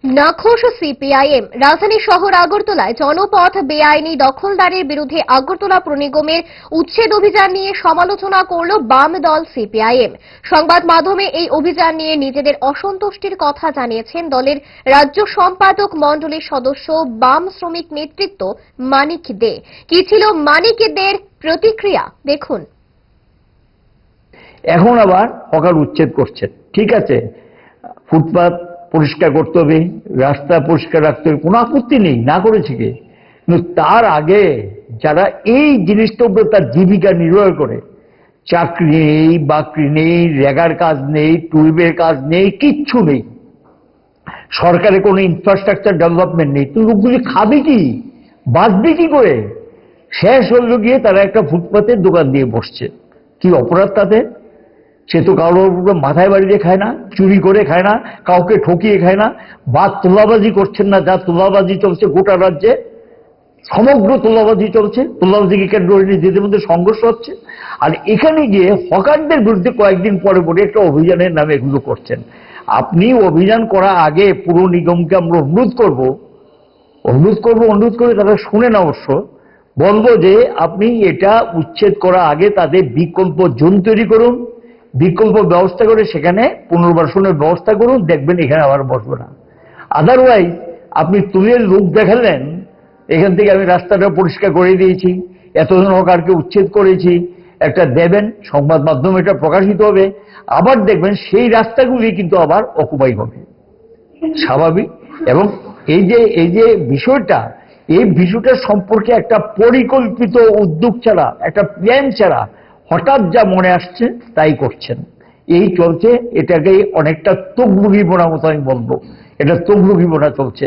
নাখোশ CPIM. রাজধানী শহর আগরতলায় জনপথ বেআইনি দখলদারের বিরুদ্ধে আগরতলা পুর নিগমের উচ্ছেদ অভিযান নিয়ে সমালোচনা করল বাম দল সিপিআইএম। সংবাদ মাধ্যমে এই অভিযান নিয়ে নিজেদের অসন্তুষ্টির কথা জানিয়েছেন দলের রাজ্য সম্পাদক মণ্ডলীর সদস্য বাম শ্রমিক নেতৃত্ব মানিক দে। কি ছিল মানিক দের প্রতিক্রিয়া দেখুন। এখন আবার হকার উচ্ছেদ করছেন, ঠিক আছে, ফুটপাত পরিষ্কার করতে হবে, রাস্তা পরিষ্কার রাখতে হবে, কোনো আপত্তি নেই, না করেছে কে। কিন্তু তার আগে যারা এই জিনিসটার উপরে তার জীবিকা নির্বাহ করে, চাকরি নেই, বাকরি নেই, রেগার কাজ নেই, টুইবের কাজ নেই, কিচ্ছু নেই, সরকারের কোনো ইনফ্রাস্ট্রাকচার ডেভেলপমেন্ট নেই, তুই লোকগুলি খাবে কি, বাঁচবে কি করে? শেষ হলো গিয়ে তারা একটা ফুটপাতের দোকান দিয়ে বসছে। কি অপরাধ তাদের? সে তো কারোর মাথায় বাড়ি দিয়ে খায় না, চুরি করে খায় না, কাউকে ঠকিয়ে খায় না, বা তোলাবাজি করছেন না। যা তোলাবাজি চলছে গোটা রাজ্যে, সমগ্র তোলাবাজি চলছে, তোলাবাজিকে কেন্দ্র করে নিজেদের মধ্যে সংঘর্ষ হচ্ছে। আর এখানে গিয়ে হকারদের বিরুদ্ধে কয়েকদিন পরে পরে একটা অভিযানের নামে এগুলো করছেন। আপনি অভিযান করা আগে পুর নিগমকে আমরা অনুরোধ করে তারা শুনেন, অবশ্য বলবো যে আপনি এটা উচ্ছেদ করা আগে তাদের বিকল্প জোন তৈরি করুন, বিকল্প ব্যবস্থা করে সেখানে পুনর্বাসনের ব্যবস্থা করুন, দেখবেন এখানে আবার বসবে না। আদারওয়াইজ আপনি তুলে লোক দেখালেন এখান থেকে আমি রাস্তাটা পরিষ্কার করে দিয়েছি, এতজন হকারকে উচ্ছেদ করেছি, একটা দেবেন, সংবাদ মাধ্যমে এটা প্রকাশিত হবে, আবার দেখবেন সেই রাস্তাগুলি কিন্তু আবার অকুপাই হবে, স্বাভাবিক। এবং এই যে বিষয়টা, এই বিষয়টা সম্পর্কে একটা পরিকল্পিত উদ্যোগ ছাড়া, একটা প্ল্যান ছাড়া হঠাৎ যা মনে আসছে তাই করছেন, এই চলছে। এটাকে অনেকটা তগলুগিপনা মতো আমি বলবো, এটা তগলুগিপনা চলছে।